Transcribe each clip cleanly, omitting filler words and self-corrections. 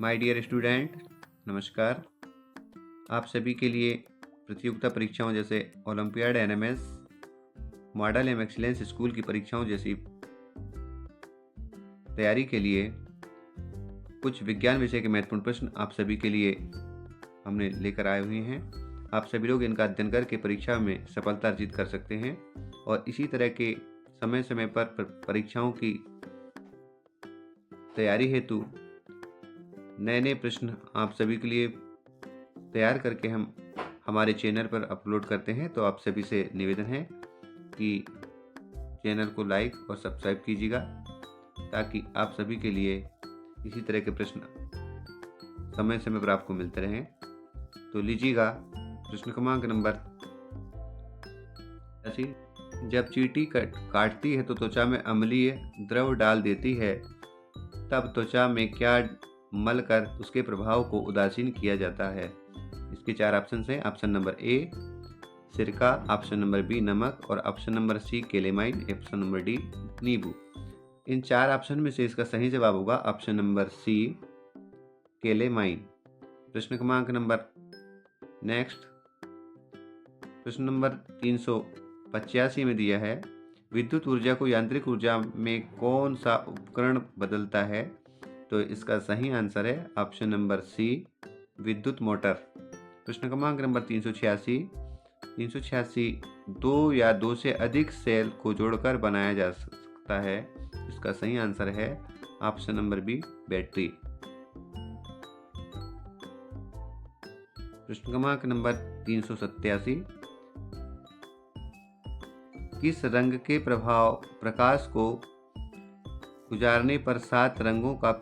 My dear student, नमस्कार। आप सभी के लिए प्रतियोगिता परीक्षाओं जैसे olympiad NMS, model M excellence school की परीक्षाओं जैसी तैयारी के लिए कुछ विज्ञान विषय के महत्वपूर्ण प्रश्न आप सभी के लिए हमने लेकर आए हुए हैं। आप सभी लोग इनका अध्ययन करके परीक्षा में सफलता अर्जित कर सकते हैं और इसी तरह के समय समय पर परीक्षाओं की तैयारी हेतु नए नए प्रश्न आप सभी के लिए तैयार करके हम हमारे चैनल पर अपलोड करते हैं। तो आप सभी से निवेदन है कि चैनल को लाइक और सब्सक्राइब कीजिएगा ताकि आप सभी के लिए इसी तरह के प्रश्न समय समय पर आपको मिलते रहें। तो लीजिएगा प्रश्न क्रमांक नंबर 80। जब चींटी काटती है तो त्वचा में अम्लीय द्रव डाल देती है, तब त्वचा में क्या मलकर उसके प्रभाव को उदासीन किया जाता है? इसके 4 ऑप्शन हैं। ऑप्शन नंबर ए सिरका, ऑप्शन नंबर बी नमक और option number c calamine, option number d नींबू। इन 4 ऑप्शन में से इसका सही जवाब होगा ऑप्शन नंबर सी केलेमाइन। प्रश्न क्रमांक नंबर नेक्स्ट, प्रश्न नंबर 385 में दिया है, विद्युत ऊर्जा को यांत्रिक ऊर्जा में कौन सा उपकरण बदलता है? तो इसका सही आंसर है ऑप्शन नंबर सी विद्युत मोटर। प्रश्न क्रमांक नंबर 386 दो या दो से अधिक सेल को जोड़कर बनाया जा सकता है। इसका सही आंसर है ऑप्शन नंबर बी बैटरी। प्रश्न क्रमांक नंबर 387, किस रंग के प्रकाश को गुजारने पर 7 रंगों का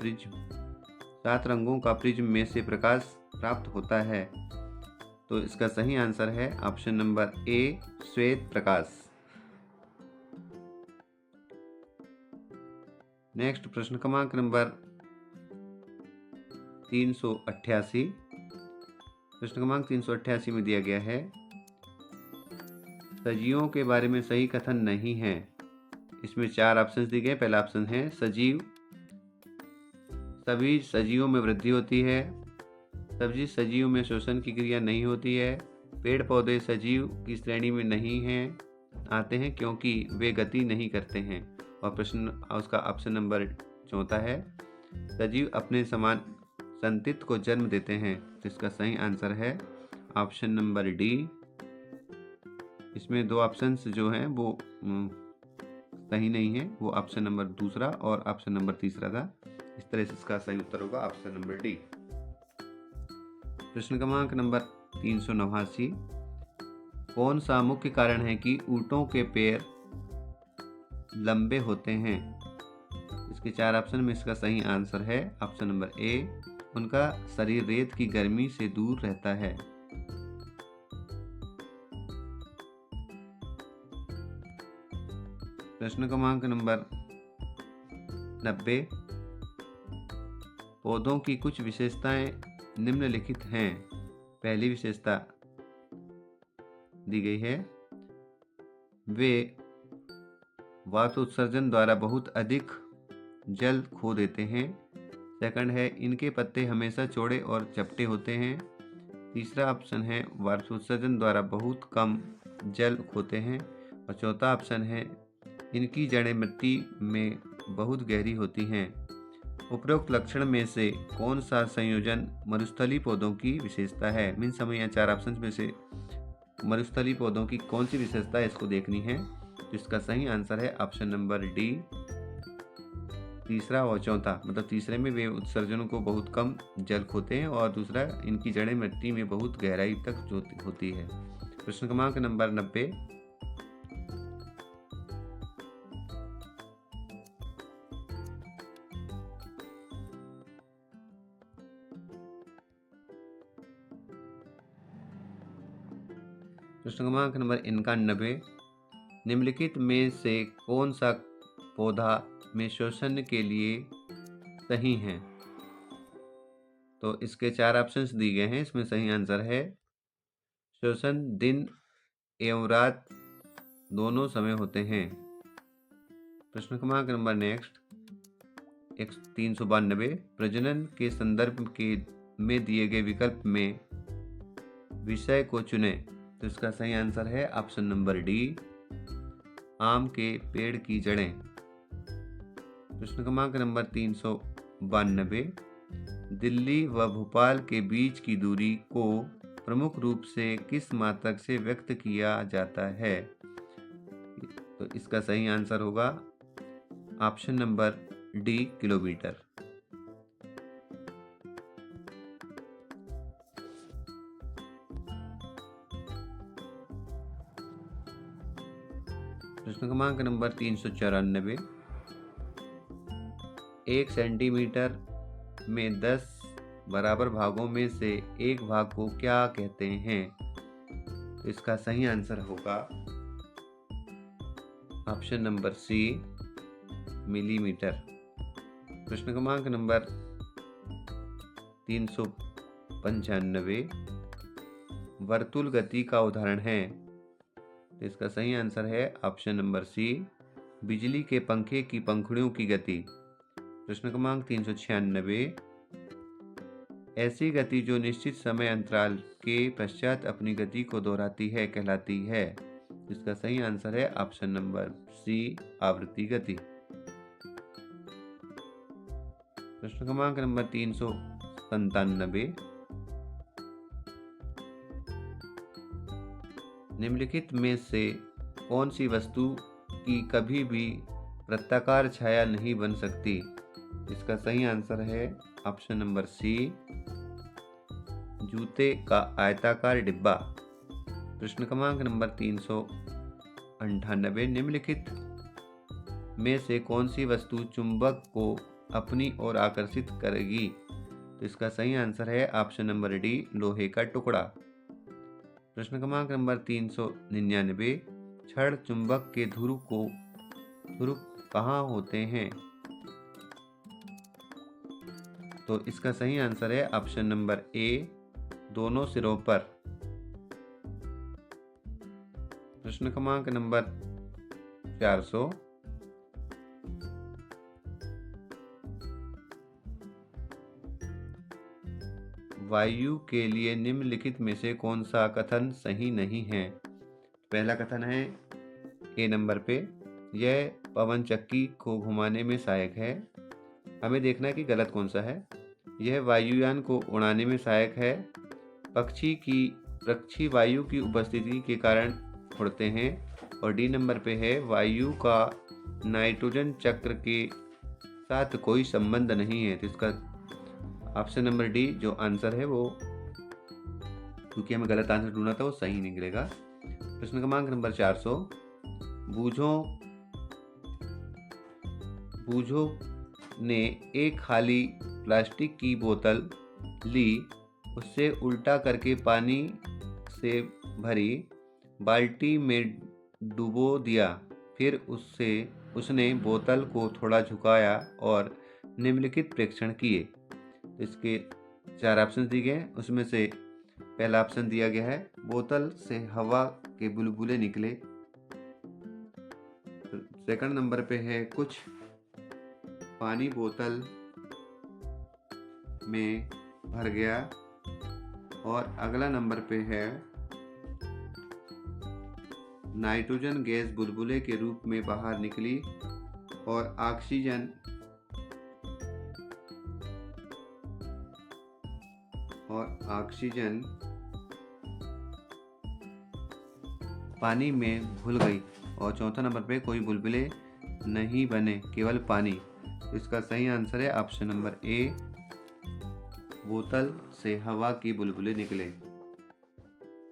प्रिज्म में से प्रकाश प्राप्त होता है? तो इसका सही आंसर है ऑप्शन नंबर ए श्वेत प्रकाश। नेक्स्ट, प्रश्न क्रमांक नंबर 388। प्रश्न क्रमांक 388 में दिया गया है, सजीवों के बारे में सही कथन नहीं है। इसमें 4 ऑप्शन दिए गए। पहला ऑप्शन है सजीव, सभी सजीवों में वृद्धि होती है, सभी सजीव में श्वसन की क्रिया नहीं होती है, पेड़ पौधे सजीव की श्रेणी में नहीं आते हैं क्योंकि वे गति नहीं करते हैं। और प्रश्न उसका ऑप्शन नंबर चौथा है, सजीव अपने समान संतति को जन्म देते हैं। तो इसका सही आंसर है ऑप्शन नंबर डी। इसमें 2 ऑप्शंस जो हैं वो सही नहीं है, वो ऑप्शन नंबर दूसरा और ऑप्शन नंबर तीसरा था। इस तरह से इसका सही उत्तर होगा ऑप्शन नंबर डी। प्रश्न क्रमांक नंबर 389, कौन सा मुख्य कारण है कि ऊंटों के पैर लंबे होते हैं? इसके 4 ऑप्शन में इसका सही आंसर है ऑप्शन नंबर ए, उनका शरीर रेत की गर्मी से दूर रहता है। प्रश्न क्रमांक नंबर 90, पौधों की कुछ विशेषताएं निम्नलिखित हैं। पहली विशेषता दी गई है, वे वातु उत्सर्जन द्वारा बहुत अधिक जल खो देते हैं। सेकंड है, इनके पत्ते हमेशा चौड़े और चपटे होते हैं। तीसरा ऑप्शन है, वातु उत्सर्जन द्वारा बहुत कम जल खोते हैं। और चौथा ऑप्शन है, इनकी जड़ें मिट्टी में बहुत गहरी होती हैं। उपरोक्त लक्षण में से कौन सा संयोजन मरुस्थलीय पौधों की विशेषता है? मीन्स हमें यहाँ 4 ऑप्शन में से मरुस्थलीय पौधों की कौन सी विशेषता है इसको देखनी है। तो इसका सही आंसर है ऑप्शन नंबर डी, तीसरा और चौथा। मतलब तीसरे में वे उत्सर्जनों को बहुत कम जल खोते हैं और दूसरा इनकी जड़ें मिट्टी में बहुत गहराई तक होती है। प्रश्न क्रमांक नंबर 90, प्रश्न क्रमांक नंबर 91, निम्नलिखित में से कौन सा पौधा में श्वसन के लिए सही है? तो इसके 4 ऑप्शंस दिए गए हैं। इसमें सही आंसर है, श्वसन दिन एवं रात दोनों समय होते हैं। प्रश्न क्रमांक नंबर नेक्स्ट, 392 प्रजनन के संदर्भ में दिए गए विकल्प में विषय को चुने। तो इसका सही आंसर है ऑप्शन नंबर डी, आम के पेड़ की जड़ें। प्रश्न क्रमांक नंबर 392 दिल्ली व भोपाल के बीच की दूरी को प्रमुख रूप से किस मात्रक से व्यक्त किया जाता है? तो इसका सही आंसर होगा ऑप्शन नंबर डी, किलोमीटर। प्रश्न क्रमांक नंबर 394 1 सेंटीमीटर में 10 बराबर भागों में से एक भाग को क्या कहते हैं? तो इसका सही आंसर होगा ऑप्शन नंबर सी, मिलीमीटर। प्रश्न क्रमांक नंबर 395 वर्तुल गति का उदाहरण है। तो इसका सही आंसर है ऑप्शन नंबर सी, बिजली के पंखे की पंखुड़ियों की गति। प्रश्न क्रमांक 396 ऐसी गति जो निश्चित समय अंतराल के पश्चात अपनी गति को दोहराती है कहलाती है। इसका सही आंसर है ऑप्शन नंबर सी, आवृत्ति गति। प्रश्न क्रमांक नंबर 397 निम्नलिखित में से कौन सी वस्तु की कभी भी वृत्ताकार छाया नहीं बन सकती? इसका सही आंसर है ऑप्शन नंबर सी, जूते का आयताकार डिब्बा। प्रश्न क्रमांक नंबर 398 निम्नलिखित में से कौन सी वस्तु चुंबक को अपनी ओर आकर्षित करेगी? तो इसका सही आंसर है ऑप्शन नंबर डी, लोहे का टुकड़ा। प्रश्न क्रमांक नंबर 399 क्षण चुंबक के ध्रुव कहाँ होते हैं? तो इसका सही आंसर है ऑप्शन नंबर ए, दोनों सिरों पर। प्रश्न क्रमांक नंबर 400 वायु के लिए निम्नलिखित में से कौन सा कथन सही नहीं है? पहला कथन है ए नंबर पे, यह पवन चक्की को घुमाने में सहायक है। हमें देखना है कि गलत कौन सा है। यह वायुयान को उड़ाने में सहायक है। पक्षी वायु की उपस्थिति के कारण उड़ते हैं। और डी नंबर पे है, वायु का नाइट्रोजन चक्र के साथ कोई संबंध नहीं है। तो इसका ऑप्शन नंबर डी जो आंसर है वो, क्योंकि हमें गलत आंसर ढूंढना था, वो सही निकलेगा। प्रश्न क्रमांक नंबर 400 बूझो ने एक खाली प्लास्टिक की बोतल ली, उससे उल्टा करके पानी से भरी बाल्टी में डुबो दिया। फिर उसने बोतल को थोड़ा झुकाया और निम्नलिखित प्रेक्षण किए। इसके 4 ऑप्शन दिए गए, उसमें से पहला ऑप्शन दिया गया है, बोतल से हवा के बुलबुले निकले। सेकंड नंबर पे है, कुछ पानी बोतल में भर गया। और अगला नंबर पे है, नाइट्रोजन गैस बुलबुले के रूप में बाहर निकली और ऑक्सीजन पानी में घुल गई। और चौथा नंबर पे, कोई बुलबुले नहीं बने, केवल पानी। इसका सही आंसर है ऑप्शन नंबर ए, बोतल से हवा की बुलबुले निकले।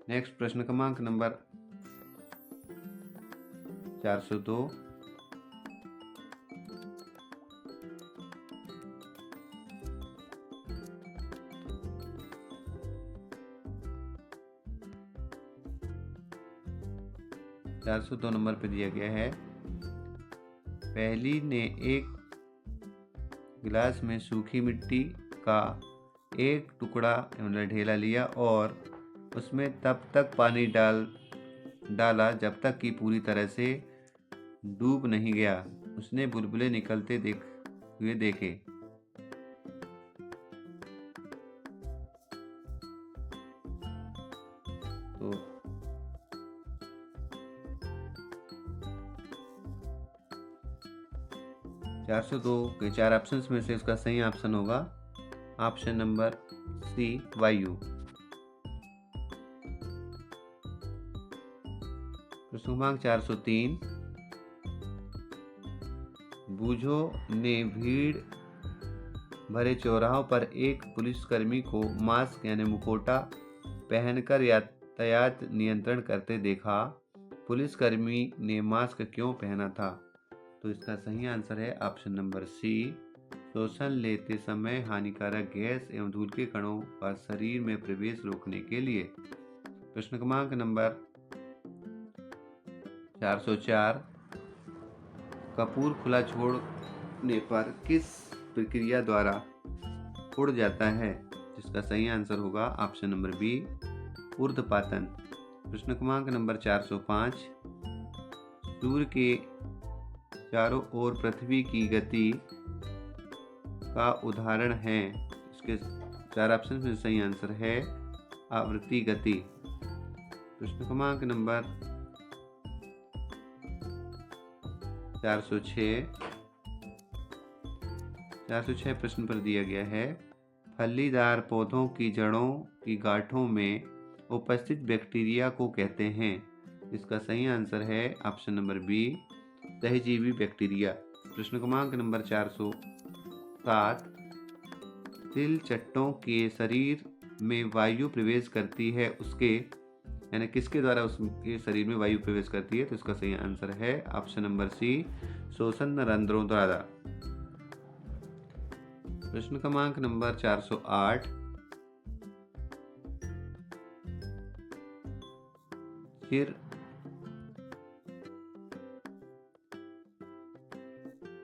नेक्स्ट प्रश्न क्रमांक नंबर 402 402 नंबर पे दिया गया है, पहली ने एक गिलास में सूखी मिट्टी का एक टुकड़ा ढेला लिया और उसमें तब तक पानी डाला जब तक कि पूरी तरह से डूब नहीं गया। उसने बुलबुले निकलते हुए देखे। तो 402 के 4 ऑप्शंस में से इसका सही ऑप्शन होगा ऑप्शन नंबर सी, वायु। प्रश्न क्रमांक 403, बूझो ने भीड़ भरे चौराहों पर एक पुलिसकर्मी को मास्क यानी मुखौटा पहनकर यातायात नियंत्रण करते देखा। पुलिसकर्मी ने मास्क क्यों पहना था? तो इसका सही आंसर है ऑप्शन नंबर सी, श्वसन लेते समय हानिकारक गैस एवं धूल के कणों का शरीर में प्रवेश रोकने के लिए। प्रश्न क्रमांक नंबर 404, कपूर खुला छोड़ने पर किस प्रक्रिया द्वारा उड़ जाता है? जिसका सही आंसर होगा ऑप्शन नंबर बी, ऊर्ध्वपातन। प्रश्न क्रमांक नंबर 405, सूर्य के चारों ओर पृथ्वी की गति का उदाहरण है। इसके 4 ऑप्शन में सही आंसर है आवृत्ति गति। प्रश्न क्रमांक नंबर 406 प्रश्न पर दिया गया है, फलीदार पौधों की जड़ों की गांठों में उपस्थित बैक्टीरिया को कहते हैं। इसका सही आंसर है ऑप्शन नंबर बी, सहजीवी बैक्टीरिया। प्रश्न क्रमांक नंबर 407, तिल चट्टों के शरीर में वायु प्रवेश करती है उसके यानी किसके द्वारा उसके शरीर में वायु प्रवेश करती है? तो इसका सही आंसर है ऑप्शन नंबर सी, श्वसन रंध्रों द्वारा। प्रश्न क्रमांक नंबर 408, फिर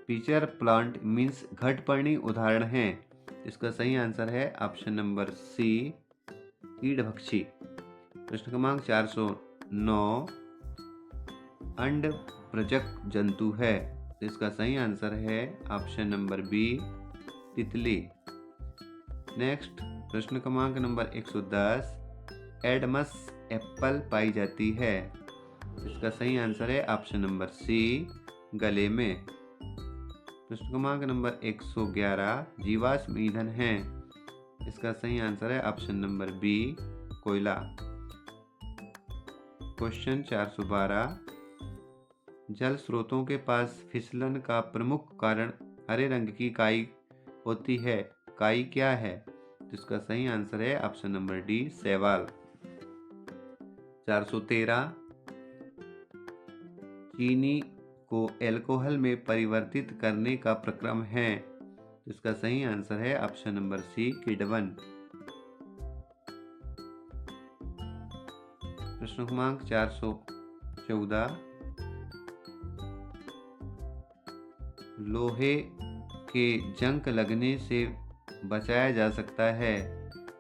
फीचर प्लांट मीन्स घटपर्णी उदाहरण है। इसका सही आंसर है ऑप्शन नंबर सी, कीड़भक्षी। प्रश्न क्रमांक 409, अंड प्रजक जंतु है। इसका सही आंसर है ऑप्शन नंबर बी, तितली। नेक्स्ट प्रश्न क्रमांक नंबर 110, एडमस एप्पल पाई जाती है। इसका सही आंसर है ऑप्शन नंबर सी, गले में। प्रश्न क्रमांक नंबर 111, जीवाश्म ईंधन है। इसका सही आंसर है ऑप्शन नंबर बी, कोयला। क्वेश्चन 412, जल स्रोतों के पास फिसलन का प्रमुख कारण हरे रंग की काई होती है। काई क्या है? जिसका सही आंसर है ऑप्शन नंबर डी, शैवाल। 413, चीनी को अल्कोहल में परिवर्तित करने का प्रक्रम है। इसका सही आंसर है ऑप्शन नंबर सी, किण्वन। प्रश्न क्रमांक 414, लोहे के जंग लगने से बचाया जा सकता है।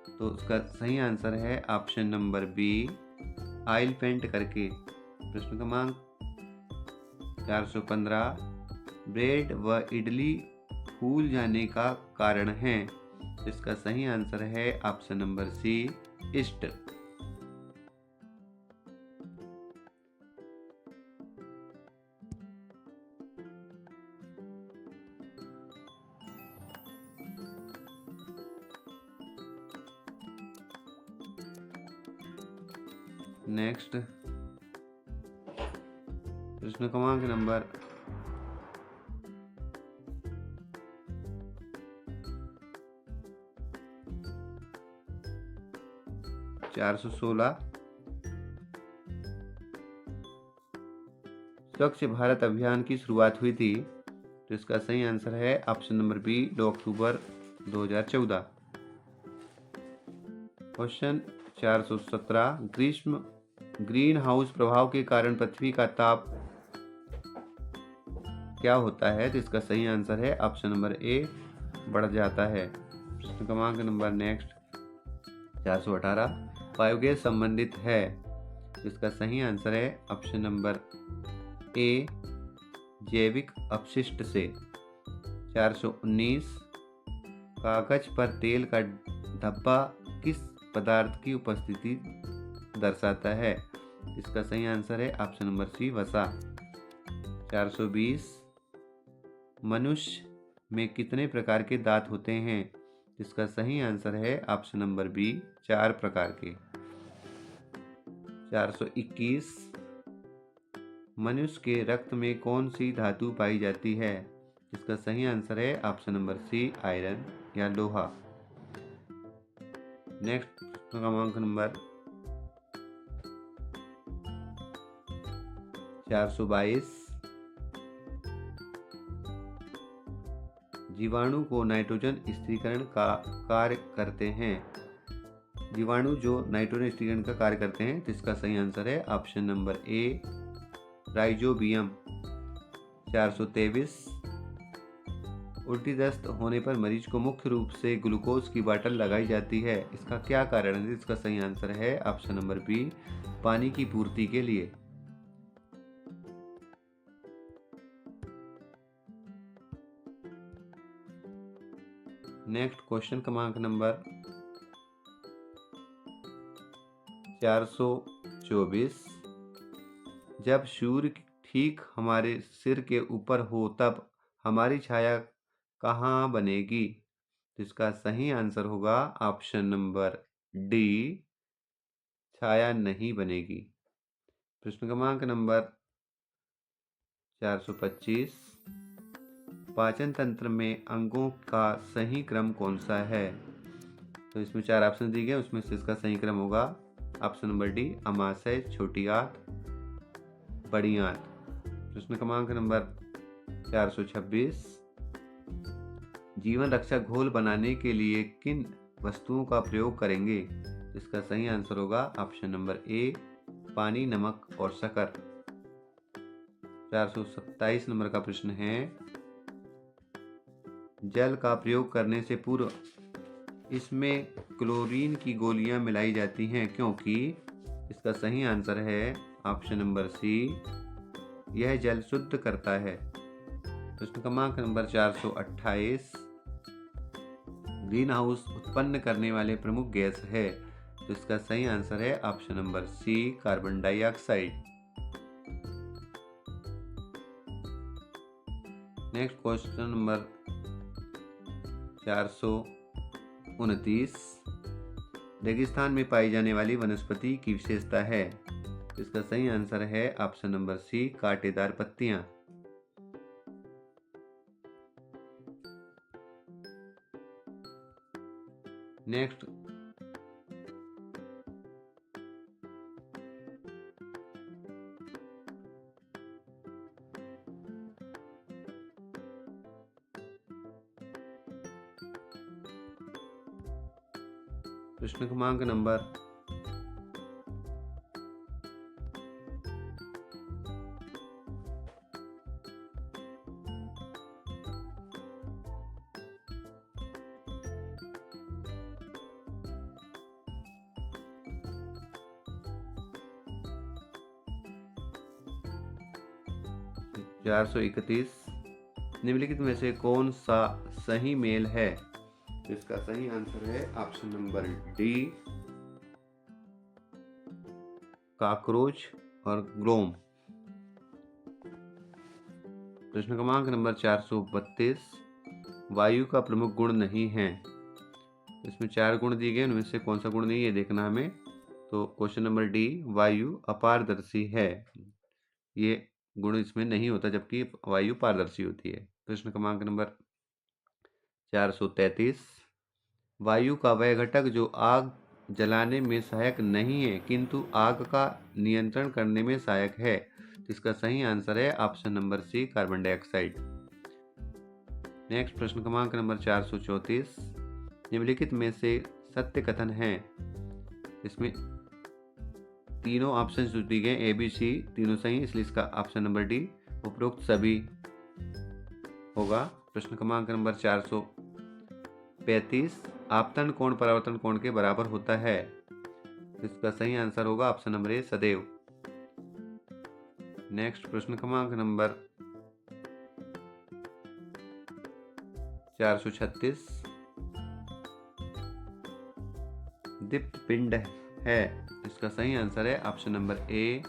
तो उसका सही आंसर है option number B, oil paint करके। प्रश्न क्रमांक 415, ब्रेड व इडली फूल जाने का कारण है। इसका सही आंसर है option number C, east. Next प्रश्न क्रमांक नंबर 416, स्वच्छ भारत अभियान की शुरुआत हुई थी। तो इसका सही आंसर है ऑप्शन नंबर बी, 2 अक्टूबर 2014। क्वेश्चन 417, ग्रीन हाउस प्रभाव के कारण पृथ्वी का ताप क्या होता है? तो इसका सही आंसर है ऑप्शन नंबर ए, बढ़ जाता है। प्रश्न क्रमांक नंबर नेक्स्ट 418, बायोगैस संबंधित है। इसका सही आंसर है ऑप्शन नंबर ए, जैविक अपशिष्ट से। 419 कागज पर तेल का धब्बा किस पदार्थ की उपस्थिति दर्शाता है? इसका सही आंसर है ऑप्शन नंबर सी, वसा। 420 मनुष्य में कितने प्रकार के दांत होते हैं? इसका सही आंसर है ऑप्शन नंबर बी, 4 प्रकार के। 421 मनुष्य के रक्त में कौन सी धातु पाई जाती है? इसका सही आंसर है ऑप्शन नंबर सी, आयरन या लोहा। नेक्स्ट क्रमांक नंबर 422 जीवाणु को नाइट्रोजन स्थिरीकरण का कार्य करते हैं। जीवाणु जो नाइट्रोजन स्थिरीकरण का कार्य करते हैं, तो इसका सही आंसर है ऑप्शन नंबर ए, राइजोबियम। 423 उल्टी दस्त होने पर मरीज को मुख्य रूप से ग्लूकोज की बाटल लगाई जाती है, इसका क्या कारण है? इसका सही आंसर है ऑप्शन नंबर बी, पानी की पूर्ति के लिए। नेक्स्ट क्वेश्चन क्रमांक नंबर 424 जब सूर्य ठीक हमारे सिर के ऊपर हो तब हमारी छाया कहाँ बनेगी? तो इसका सही आंसर होगा ऑप्शन नंबर डी, छाया नहीं बनेगी। प्रश्न क्रमांक नंबर 425 पाचन तंत्र में अंगों का सही क्रम कौन सा है? तो इसमें 4 ऑप्शन दिए गए, उसमें से इसका सही क्रम होगा ऑप्शन नंबर डी, अमाशय, छोटी आंत, बड़ी आंत। प्रश्न क्रमांक नंबर 426 जीवन रक्षक घोल बनाने के लिए किन वस्तुओं का प्रयोग करेंगे? इसका सही आंसर होगा ऑप्शन नंबर ए, पानी, नमक और शक्कर। 427 नंबर का प्रश्न है जल का प्रयोग करने से पूर्व इसमें क्लोरीन की गोलियां मिलाई जाती हैं क्योंकि? इसका सही आंसर है ऑप्शन नंबर सी, यह जल शुद्ध करता है। प्रश्न क्रमांक नंबर 428 ग्रीन हाउस उत्पन्न करने वाले प्रमुख गैस है, तो इसका सही आंसर है option number C, carbon dioxide. Next question number 429 रेगिस्तान में पाई जाने वाली वनस्पति की विशेषता है, इसका सही आंसर है ऑप्शन नंबर सी, कांटेदार पत्तियां। नेक्स्ट प्रश्न क्रमांक नंबर 431 निम्नलिखित में से कौन सा सही मेल है? इसका सही आंसर है ऑप्शन नंबर डी, कॉकरोच और ग्लोम। प्रश्न क्रमांक नंबर 432 वायु का प्रमुख गुण नहीं है, इसमें 4 गुण दिए गए, उनमें से कौन सा गुण नहीं है देखना हमें। तो क्वेश्चन नंबर डी, वायु अपारदर्शी है, ये गुण इसमें नहीं होता जबकि वायु पारदर्शी होती है। प्रश्न क्रमांक नंबर 433 वायु का वह घटक जो आग जलाने में सहायक नहीं है किंतु आग का नियंत्रण करने में सहायक है, इसका सही आंसर है option number C, carbon dioxide. Next प्रश्न क्रमांक नंबर 434 निम्नलिखित में से सत्य कथन है, इसमें तीनों ऑप्शन जो दिए गए ए बी सी तीनों सही, इसलिए इसका ऑप्शन नंबर डी, उपरोक्त सभी होगा। प्रश्न क्रमांक नंबर 435 आपतन कोण परावर्तन कोण के बराबर होता है, इसका सही आंसर होगा ऑप्शन नंबर ए, सदैव। नेक्स्ट प्रश्न क्रमांक नंबर 436 दीप्त पिंड है। इसका सही आंसर है ऑप्शन नंबर ए,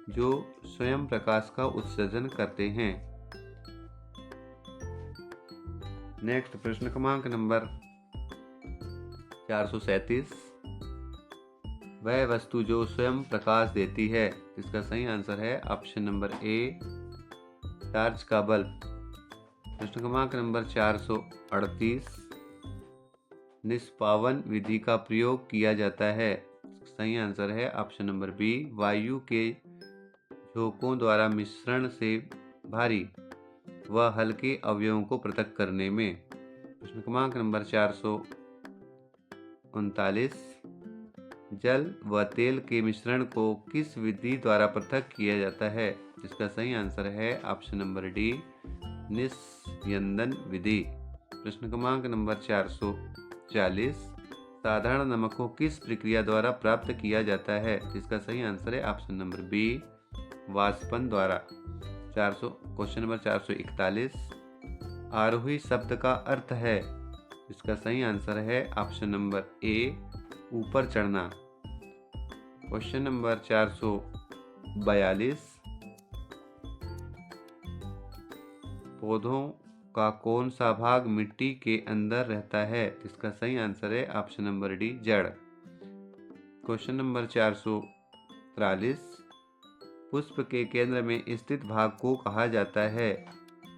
जो स्वयं प्रकाश का उत्सर्जन करते हैं। नेक्स्ट प्रश्न क्रमांक नंबर 437, वह वस्तु जो स्वयं प्रकाश देती है। इसका सही आंसर है ऑप्शन नंबर ए, टार्च का बल्ब। प्रश्न क्रमांक नंबर 438, निष्पावन विधि का प्रयोग किया जाता है। सही आंसर है ऑप्शन नंबर बी, वायु के झोंकों द्वारा मिश्रण से भारी व हल्के अवयवों को पृथक करने में। प्रश्न क्रमांक नंबर 439, जल व तेल के मिश्रण को किस विधि द्वारा पृथक किया जाता है। इसका सही आंसर है ऑप्शन नंबर डी, निस्यंदन विधि। प्रश्न क्रमांक नंबर 440, साधारण नमक को किस प्रक्रिया द्वारा प्राप्त किया जाता है। इसका सही आंसर है ऑप्शन नंबर बी, वाष्पन द्वारा। क्वेश्चन नंबर 441, आरोही शब्द का अर्थ है। इसका सही आंसर है ऑप्शन नंबर ए, ऊपर चढ़ना। क्वेश्चन नंबर 442, पौधों का कौन सा भाग मिट्टी के अंदर रहता है। इसका सही आंसर है ऑप्शन नंबर डी, जड़। क्वेश्चन नंबर 443, पुष्प के केंद्र में स्थित भाग को कहा जाता है।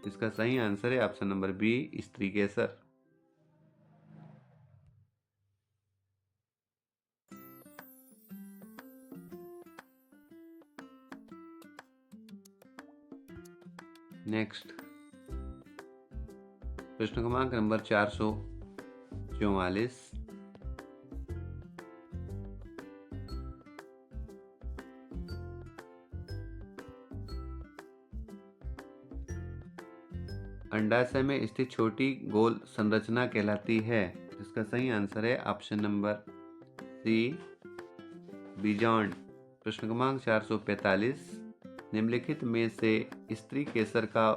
इसका सही आंसर है ऑप्शन नंबर बी, स्त्री केसर। नेक्स्ट प्रश्न क्रमांक नंबर 444, अंडाशय में स्थित छोटी गोल संरचना कहलाती है। इसका सही आंसर है ऑप्शन नंबर सी, बीजांड। प्रश्न क्रमांक 445, निम्नलिखित में से स्त्री केसर का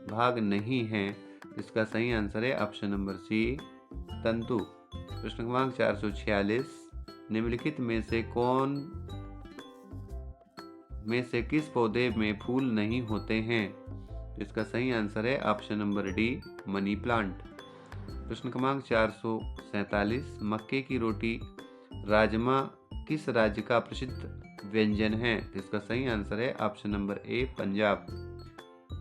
भाग नहीं है। इसका सही आंसर है ऑप्शन नंबर सी, तंतु। प्रश्न क्रमांक 446, निम्नलिखित में से किस पौधे में फूल नहीं होते हैं। इसका सही आंसर है option number D, money plant. प्रश्न क्रमांक 447, मक्के की रोटी राजमा किस राज्य का प्रसिद्ध व्यंजन है। इसका सही आंसर है ऑप्शन नंबर ए, पंजाब।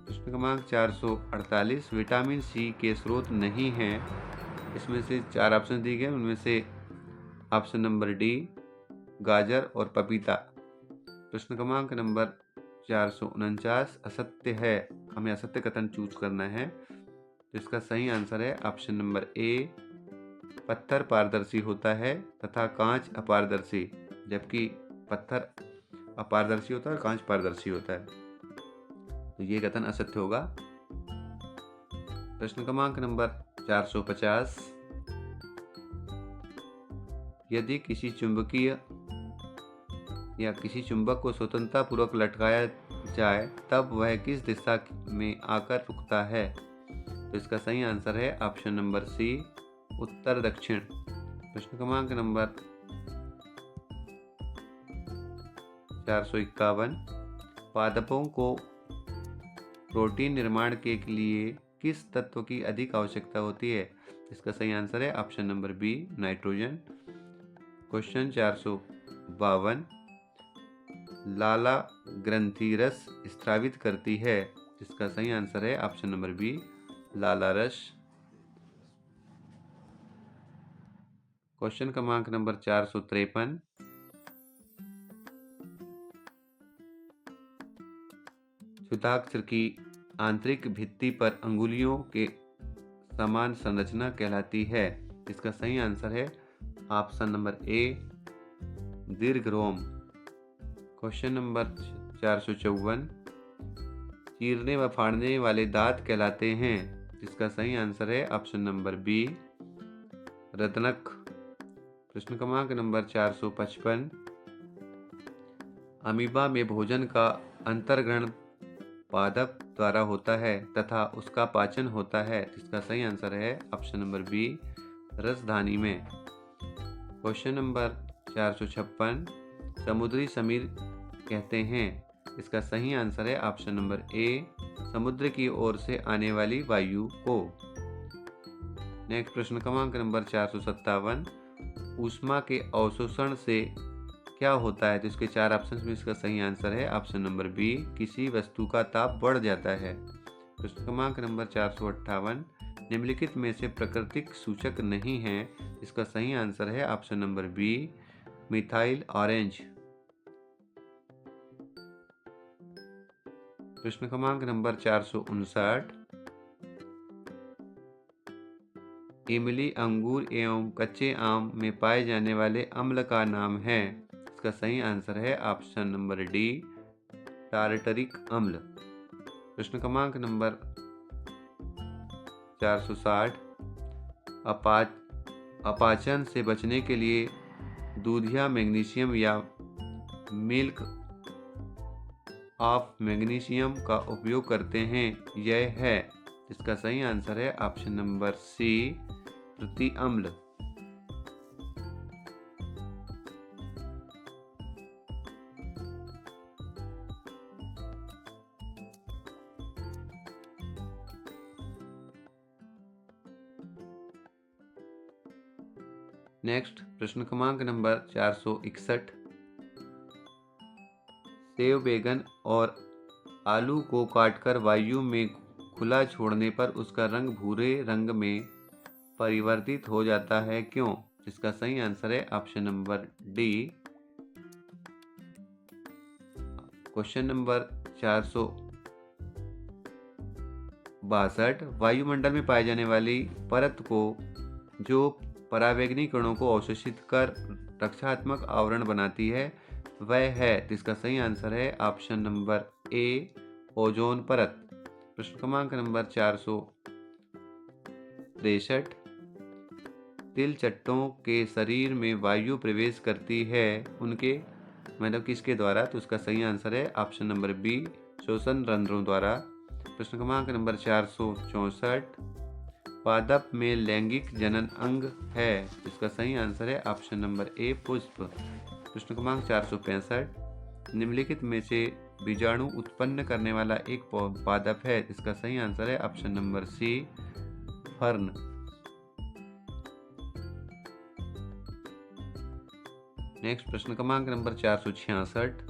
प्रश्न क्रमांक 448, विटामिन सी के स्रोत नहीं हैं। इसमें से 4 ऑप्शन दिए गए, उनमें से ऑप्शन नंबर डी, गाजर और पपीता। प्रश्न क्रमांक नंबर 449, असत्य है, हमें असत्य कथन चूज करना है। तो इसका सही आंसर है ऑप्शन नंबर ए, पत्थर पारदर्शी होता है तथा कांच अपारदर्शी, जबकि पत्थर अपारदर्शी होता है और कांच पारदर्शी होता है। तो ये कथन असत्य होगा। प्रश्न क्रमांक नंबर 450, यदि किसी चुंबकीय या किसी चुंबक को स्वतंत्रता पूर्वक लटकाया जाए तब वह किस दिशा में आकर रुकता है। तो इसका सही आंसर है ऑप्शन नंबर सी, उत्तर दक्षिण। प्रश्न क्रमांक नंबर 451, पादपों को प्रोटीन निर्माण के लिए किस तत्व की अधिक आवश्यकता होती है। इसका सही आंसर है option number B, nitrogen. Question 452, लाला ग्रंथि रस स्रावित करती है। इसका सही आंसर है ऑप्शन नंबर बी, लाला रस। क्वेश्चन क्रमांक नंबर 453, क्षुधाक्षर की आंतरिक भित्ति पर अंगुलियों के समान संरचना कहलाती है। इसका सही आंसर है ऑप्शन नंबर ए, दीर्घ रोम। क्वेश्चन नंबर 454, चीरने व फाड़ने वाले दांत कहलाते हैं। इसका सही आंसर है ऑप्शन नंबर बी, रत्नक। प्रश्न क्रमांक नंबर 455, अमीबा में भोजन का अंतर्ग्रहण पादप द्वारा होता है तथा उसका पाचन होता है? इसका सही आंसर है ऑप्शन नंबर बी, रसधानी में। क्वेश्चन नंबर 456, समुद्री समीर कहते हैं? इसका सही आंसर है ऑप्शन नंबर ए, समुद्र की ओर से आने वाली वायु को। नेक्स्ट प्रश्न क्रमांक नंबर 457, ऊष्मा के अवशोषण से क्या होता है? तो इसके 4 ऑप्शन में इसका सही आंसर है ऑप्शन नंबर बी, किसी वस्तु का ताप बढ़ जाता है। प्रश्न क्रमांक नंबर 458, निम्नलिखित में से प्राकृतिक सूचक नहीं है? इसका सही आंसर है option number B, methyl orange. प्रश्न क्रमांक नंबर 459, इमली अंगूर एवं कच्चे आम में पाए जाने वाले अम्ल का नाम है? इसका सही आंसर है ऑप्शन नंबर डी, टार्टरिक अम्ल। प्रश्न क्रमांक नंबर 460, अपाचन से बचने के लिए दूधिया मैग्नीशियम या मिल्क ऑफ मैग्नीशियम का उपयोग करते हैं? यह है? इसका सही आंसर है ऑप्शन नंबर सी, प्रति अम्ल। नेक्स्ट प्रश्न क्रमांक नंबर 461, सेव, बैगन और आलू को काटकर वायु में खुला छोड़ने पर उसका रंग भूरे रंग में परिवर्तित हो जाता है, क्यों? इसका सही आंसर है option number D. Question number 462, वायुमंडल में पाई जाने वाली परत को जो परावैंगनी कणों को अवशोषित कर रक्षात्मक आवरण बनाती है, वह है? इसका सही आंसर है ऑप्शन नंबर ए, ओजोन परत। प्रश्न क्रमांक नंबर 463, तिल चट्टों के शरीर में वायु प्रवेश करती है उनके मतलब किसके द्वारा? तो उसका सही आंसर है ऑप्शन नंबर बी, श्वसन रंध्रों द्वारा। प्रश्न क्रमांक नंबर 464, पादप में लैंगिक जनन अंग है? इसका सही आंसर है ऑप्शन नंबर ए, पुष्प। प्रश्न क्रमांक 465, निम्नलिखित में से बीजाणु उत्पन्न करने वाला एक पादप है? इसका सही आंसर है option number C, fern. Next प्रश्न क्रमांक नंबर 466,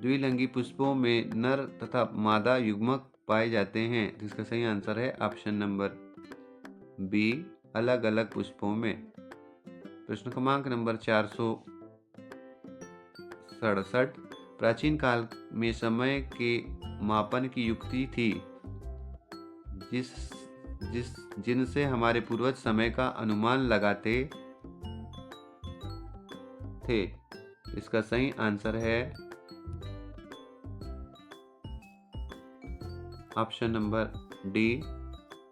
द्विलिंगी पुष्पों में नर तथा मादा युग्मक पाए जाते हैं? जिसका सही आंसर है ऑप्शन नंबर बी, अलग अलग पुष्पों में। प्रश्न क्रमांक नंबर 467, प्राचीन काल में समय के मापन की युक्ति थी जिनसे हमारे पूर्वज समय का अनुमान लगाते थे? इसका सही आंसर है ऑप्शन नंबर डी,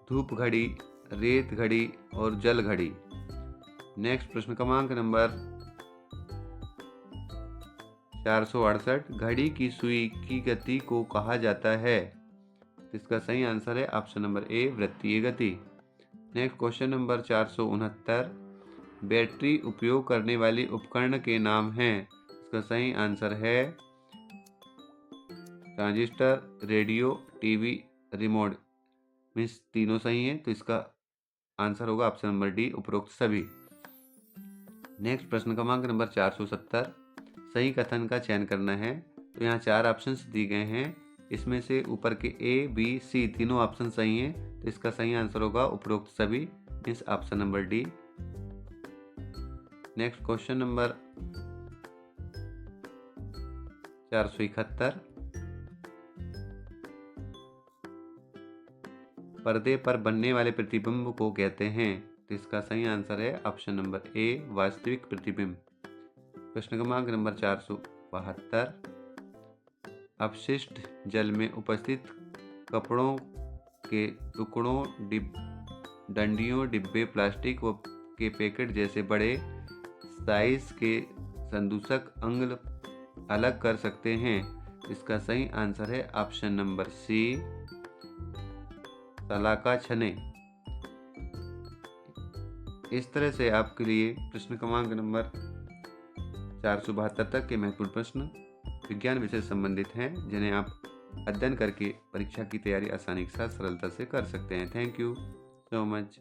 धूप घड़ी, रेत घड़ी और जल घड़ी। नेक्स्ट प्रश्न क्रमांक नंबर 468, घड़ी की सुई की गति को कहा जाता है? इसका सही आंसर है ऑप्शन नंबर ए, वृत्तीय गति। नेक्स्ट क्वेश्चन नंबर 469, बैटरी उपयोग करने वाली उपकरण के नाम हैं? इसका सही आंसर है transistor, radio, TV, remote. Means तीनों सही हैं, तो इसका आंसर होगा ऑप्शन नंबर डी, उपरोक्त सभी। नेक्स्ट प्रश्न क्रमांक नंबर 470, सही कथन का चयन करना है। तो यहाँ 4 ऑप्शंस दिए गए हैं, इसमें से ऊपर के ए, बी, सी तीनों ऑप्शन सही हैं, तो इसका सही आंसर होगा उपरोक्त सभी, means option number D. Next question number 471, पर्दे पर बनने वाले प्रतिबिंब को कहते हैं? तो इसका सही आंसर है ऑप्शन नंबर ए, वास्तविक प्रतिबिंब। प्रश्न क्रमांक नंबर 472, अपशिष्ट जल में उपस्थित कपड़ों के टुकड़ों, डंडियों, डिब्बे, प्लास्टिक के पैकेट जैसे बड़े साइज के संदूषक अंग अलग कर सकते हैं। इसका सही आंसर है ऑप्शन नंबर सी, सलाखा छने। इस तरह से आपके लिए प्रश्न क्रमांक नंबर 472 तक के महत्वपूर्ण प्रश्न विज्ञान विषय से संबंधित हैं, जिन्हें आप अध्ययन करके परीक्षा की तैयारी आसानी के साथ सरलता से कर सकते हैं। Thank you so much.